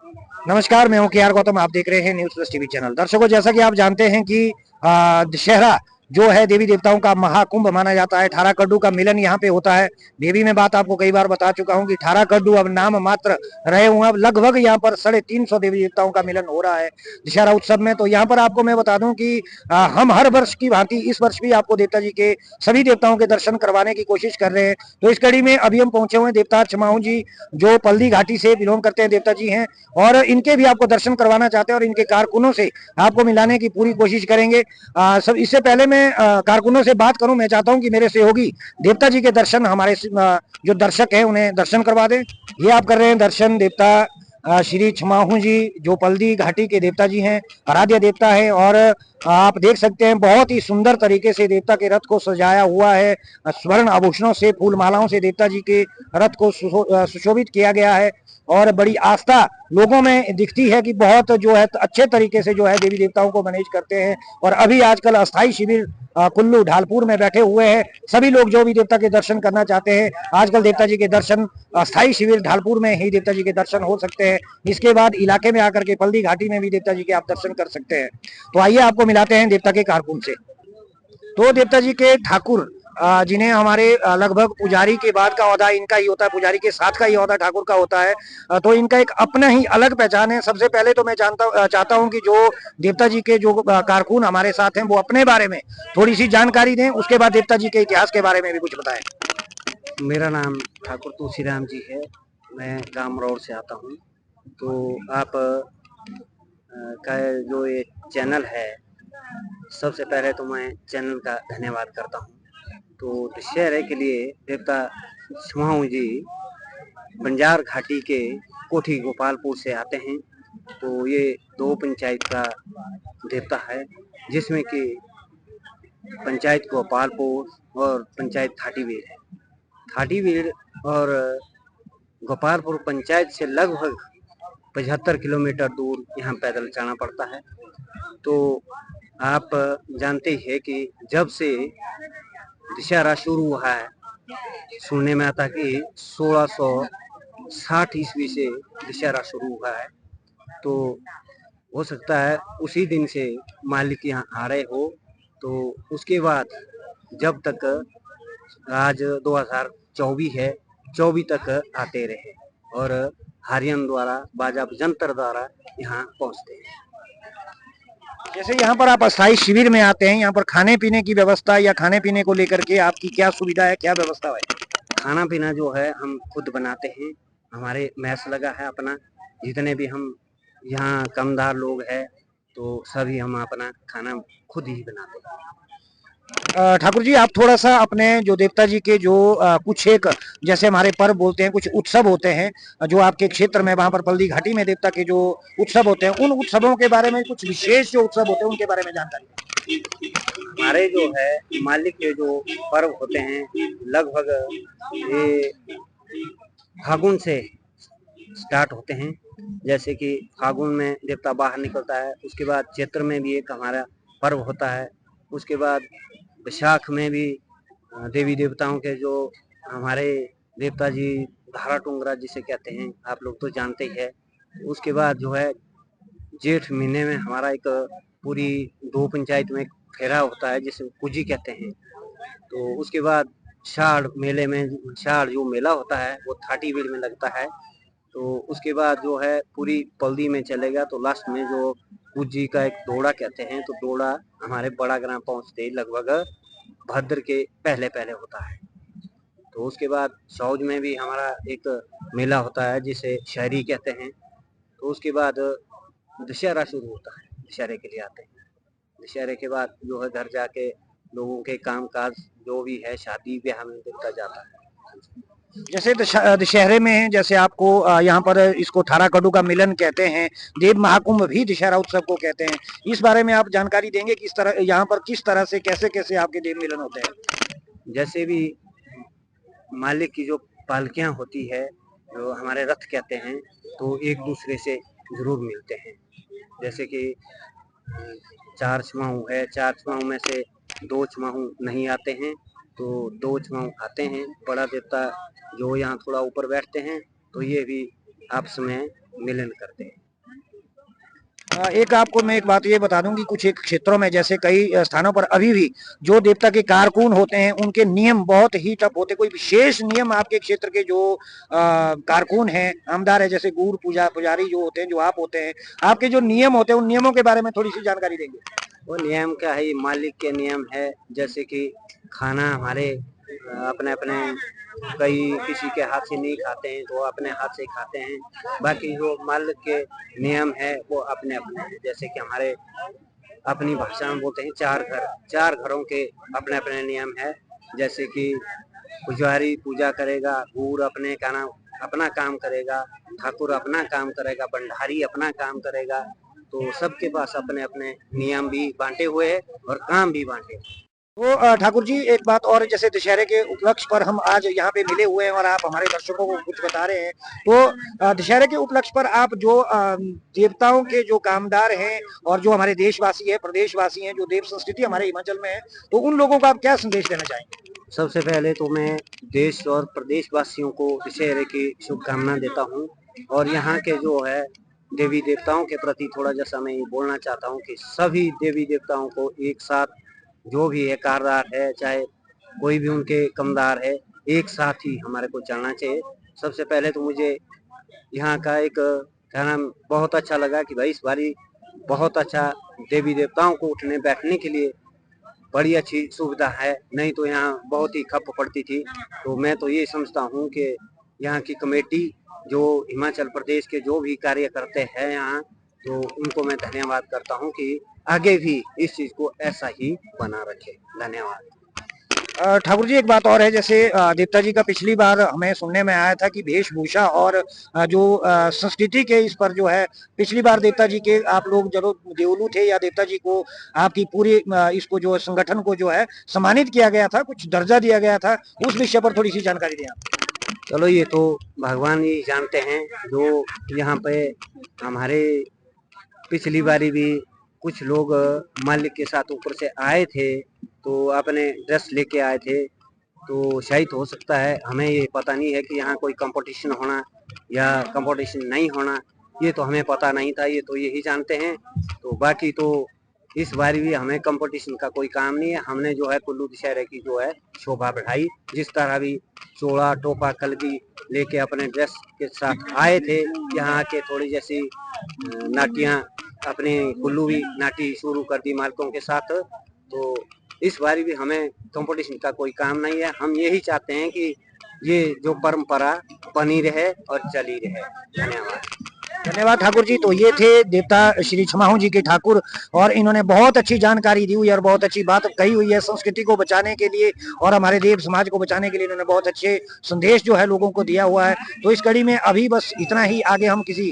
नमस्कार, मैं हूं के आर गौतम। आप देख रहे हैं न्यूज प्लस टीवी चैनल। दर्शकों, जैसा कि आप जानते हैं कि दशहरा जो है देवी देवताओं का महाकुंभ माना जाता है। 18 कड्डू का मिलन यहाँ पे होता है। देवी में बात आपको कई बार बता चुका हूँ कि 18 कड्डू अब नाम मात्र रहे हुए। अब लगभग यहाँ पर 350 देवी देवताओं का मिलन हो रहा है दशहरा उत्सव में। तो यहाँ पर आपको मैं बता दूं कि हम हर वर्ष की भांति इस वर्ष भी आपको देवता जी के सभी देवताओं के दर्शन करवाने की कोशिश कर रहे हैं। तो इस कड़ी में अभी हम पहुंचे हुए हैं देवता छमाहू जी, जो पल्दी घाटी से बिलोंग करते हैं देवता जी हैं, और इनके भी आपको दर्शन करवाना चाहते हैं और इनके कारकुनों से आपको मिलाने की पूरी कोशिश करेंगे। सब इससे पहले मैं कारकुनों से बात करूं, मैं चाहता हूं कि मेरे सहयोगी देवता जी के दर्शन हमारे जो दर्शक हैं उन्हें दर्शन करवा दें। ये आप कर रहे हैं दर्शन देवता श्री छमाहू जी, जो पल्दी घाटी के देवता जी हैं, आराध्य देवता है। और आप देख सकते हैं बहुत ही सुंदर तरीके से देवता के रथ को सजाया हुआ है। स्वर्ण आभूषणों से, फूल मालाओं से देवता जी के रथ को सुशोभित किया गया है। और बड़ी आस्था लोगों में दिखती है कि बहुत जो है अच्छे तरीके से जो है देवी देवताओं को मैनेज करते हैं। और अभी आजकल अस्थाई शिविर कुल्लू ढालपुर में बैठे हुए हैं सभी लोग जो भी देवता के दर्शन करना चाहते हैं। आजकल देवता जी के दर्शन अस्थाई शिविर ढालपुर में ही देवता जी के दर्शन हो सकते हैं। इसके बाद इलाके में आकर के पल्दी घाटी में भी देवता जी के आप दर्शन कर सकते हैं। तो आइए आपको मिलाते हैं देवता के कारकुन से। तो देवता जी के ठाकुर, जिन्हें हमारे लगभग पुजारी के बाद का ओहदा इनका ही होता है, पुजारी के साथ का ही ओहदा ठाकुर का होता है। तो इनका एक अपना ही अलग पहचान है। सबसे पहले तो मैं चाहता हूं कि जो देवता जी के जो कारकुन हमारे साथ हैं वो अपने बारे में थोड़ी सी जानकारी दें, उसके बाद देवता जी के इतिहास के बारे में भी कुछ बताएं। मेरा नाम ठाकुर तुलसीराम जी है। मैं गांव मरौर से आता हूँ। तो आप का जो ये चैनल है, सबसे पहले तो मैं चैनल का धन्यवाद करता हूँ। तो दशहरे के लिए देवता छमाहू जी बंजार घाटी के कोठी गोपालपुर से आते हैं। तो ये 2 पंचायत का देवता है, जिसमें कि पंचायत गोपालपुर और पंचायत थाटीवीर है। थाटीवीर और गोपालपुर पंचायत से लगभग 75 किलोमीटर दूर यहाँ पैदल जाना पड़ता है। तो आप जानते ही है कि जब से दशहरा शुरू हुआ है, सुनने में आता कि 1660 ईस्वी से दशहरा शुरू हुआ है। तो हो सकता है उसी दिन से मालिक यहाँ आ रहे हो। तो उसके बाद जब तक आज 2024 है, 24 तक आते रहे और हारियन द्वारा, बाजा जंतर द्वारा यहाँ पहुँचते हैं। जैसे यहाँ पर आप अस्थाई शिविर में आते हैं, यहाँ पर खाने पीने की व्यवस्था या खाने पीने को लेकर के आपकी क्या सुविधा है, क्या व्यवस्था है? खाना पीना जो है हम खुद बनाते हैं। हमारे मैस लगा है अपना। जितने भी हम यहाँ कमदार लोग हैं, तो सभी हम अपना खाना खुद ही बनाते हैं। ठाकुर जी, आप थोड़ा सा अपने जो देवता जी के जो कुछ एक जैसे हमारे पर्व बोलते हैं, कुछ उत्सव होते हैं जो आपके क्षेत्र में वहां पर पल्दी घाटी में देवता के जो उत्सव होते हैं, उन उत्सवों के बारे में, कुछ विशेष जो उत्सव होते हैं उनके बारे में जानकारी। हमारे जो है मालिक के जो पर्व होते हैं, लगभग ये फागुन से स्टार्ट होते हैं। जैसे कि फागुन में देवता बाहर निकलता है। उसके बाद चैत्र में भी एक हमारा पर्व होता है। उसके बाद बैसाख में भी देवी देवताओं के जो हमारे देवता जी धारा टुंगरा जिसे कहते हैं, आप लोग तो जानते ही है। उसके बाद जो है जेठ महीने में हमारा एक पूरी 2 पंचायत में फेरा होता है, जिसे कुजी कहते हैं। तो उसके बाद शाढ़ मेले में, शाढ़ जो मेला होता है वो थाटीवीर में लगता है। तो उसके बाद जो है पूरी पल्दी में चलेगा। तो लास्ट में जो कुजी का एक दोड़ा कहते हैं, तो दोड़ा हमारे बड़ा ग्राम पहुंचते लगभग भद्र के पहले पहले होता है। तो उसके बाद सौज में भी हमारा एक मेला होता है जिसे शहरी कहते हैं। तो उसके बाद दशहरा शुरू होता है। दशहरे के लिए आते हैं। दशहरे के बाद जो है घर जाके लोगों के काम काज जो भी है शादी ब्याह में देखता जाता है। जैसे दशहरे में, जैसे आपको यहाँ पर इसको 18 कड्डू का मिलन कहते हैं, देव महाकुंभ भी दशहरा उत्सव को कहते हैं। इस बारे में आप जानकारी देंगे किस तरह यहाँ पर, किस तरह से, कैसे कैसे आपके देव मिलन होते हैं? जैसे भी मालिक की जो पालकियां होती है, जो हमारे रथ कहते हैं, तो एक दूसरे से जरूर मिलते हैं। जैसे कि 4 छमाहू है, 4 छमाहू में से 2 छमाहू नहीं आते हैं, तो 2 छमाहू आते हैं। बड़ा देवता जो यहाँ थोड़ा ऊपर बैठते हैं, तो ये भी आपस में मिलन करते हैं। एक आपको मैं एक बात ये बता दूं कि कुछ एक क्षेत्रों में जैसे कई स्थानों पर अभी भी जो देवता के कारकुन होते हैं उनके नियम बहुत ही टफ होते हैं। कोई विशेष नियम आपके क्षेत्र के जो कारकुन हैं, आमदार है, जैसे गुरु पूजा पुजारी जो होते हैं, जो आप होते हैं, आपके जो नियम होते हैं उन नियमों के बारे में थोड़ी सी जानकारी देंगे? वो नियम क्या है, मालिक के नियम है। जैसे कि खाना हमारे अपने अपने, कई किसी के हाथ से नहीं खाते हैं तो अपने हाथ से खाते हैं। बाकी जो मालिक के नियम है वो अपने अपने हैं। जैसे कि हमारे अपनी भाषा में बोलते हैं चार घरों के अपने अपने नियम है। जैसे कि पुजारी पूजा करेगा, गुर अपना काम करेगा, ठाकुर अपना काम करेगा, भंडारी अपना काम करेगा। तो सबके पास अपने अपने नियम भी बांटे हुए हैं और काम भी बांटे हैं। तो ठाकुर जी एक बात और, जैसे दशहरे के उपलक्ष्य पर हम आज यहाँ पे मिले हुए हैं और आप हमारे दर्शकों को कुछ बता रहे हैं, तो दशहरे के उपलक्ष्य पर आप जो देवताओं के जो कामदार हैं और जो हमारे देशवासी हैं, प्रदेशवासी हैं, जो देव संस्कृति हमारे हिमाचल में है, तो उन लोगों को आप क्या संदेश देना चाहेंगे? सबसे पहले तो मैं देश और प्रदेश वासियों को दशहरे की शुभकामना देता हूँ। और यहाँ के जो है देवी देवताओं के प्रति थोड़ा जैसा मैं ये बोलना चाहता हूँ कि सभी देवी देवताओं को एक साथ, जो भी है कारदार है चाहे कोई भी उनके कमदार है, एक साथ ही हमारे को चलना चाहिए। सबसे पहले तो मुझे यहाँ का एक क्या नाम बहुत अच्छा लगा कि भाई इस बारी बहुत अच्छा देवी देवताओं को उठने बैठने के लिए बड़ी अच्छी सुविधा है। नहीं तो यहाँ बहुत ही खप पड़ती थी। तो मैं तो ये समझता हूँ कि यहाँ की कमेटी, जो हिमाचल प्रदेश के जो भी कार्य करते हैं यहाँ, तो उनको मैं धन्यवाद करता हूँ कि आगे भी इस चीज को ऐसा ही बना रखे। धन्यवाद। ठाकुर जी एक बात और है, जैसे देवता जी का पिछली बार हमें सुनने में आया था कि वेशभूषा और जो संस्कृति के इस पर जो है, पिछली बार देवता जी के आप लोग जरूर देवलू थे या देवता जी को आपकी पूरी इसको जो संगठन को जो है सम्मानित किया गया था, कुछ दर्जा दिया गया था, उस विषय पर थोड़ी सी जानकारी दें आप। चलो ये तो भगवान ही जानते हैं। जो यहाँ पे हमारे पिछली बारी भी कुछ लोग मालिक के साथ ऊपर से आए थे, तो अपने ड्रेस लेके आए थे। तो शायद हो सकता है, हमें ये पता नहीं है कि यहाँ कोई कंपटीशन होना या कंपटीशन नहीं होना, ये तो हमें पता नहीं था। ये तो यही जानते हैं। तो बाकी तो इस बार भी हमें कंपटीशन का कोई काम नहीं है। हमने जो है कुल्लू दशहरे की जो है शोभा बढ़ाई। जिस तरह भी चोड़ा टोपा कलगी लेके अपने ड्रेस के साथ आए थे, यहाँ के थोड़ी जैसी नाटियाँ, अपने कुल्लू भी नाटी शुरू कर दी मालिकों के साथ। तो इस बार भी हमें कंपटीशन का कोई काम नहीं है। हम यही चाहते हैं कि ये जो परंपरा बनी रहे और चली रहे। धन्यवाद। धन्यवाद ठाकुर जी। तो ये थे देवता श्री छमाहू जी के ठाकुर, और इन्होंने बहुत अच्छी जानकारी दी हुई और बहुत अच्छी बात कही हुई है संस्कृति को बचाने के लिए और हमारे देव समाज को बचाने के लिए। इन्होंने बहुत अच्छे संदेश जो है लोगों को दिया हुआ है। तो इस कड़ी में अभी बस इतना ही, आगे हम किसी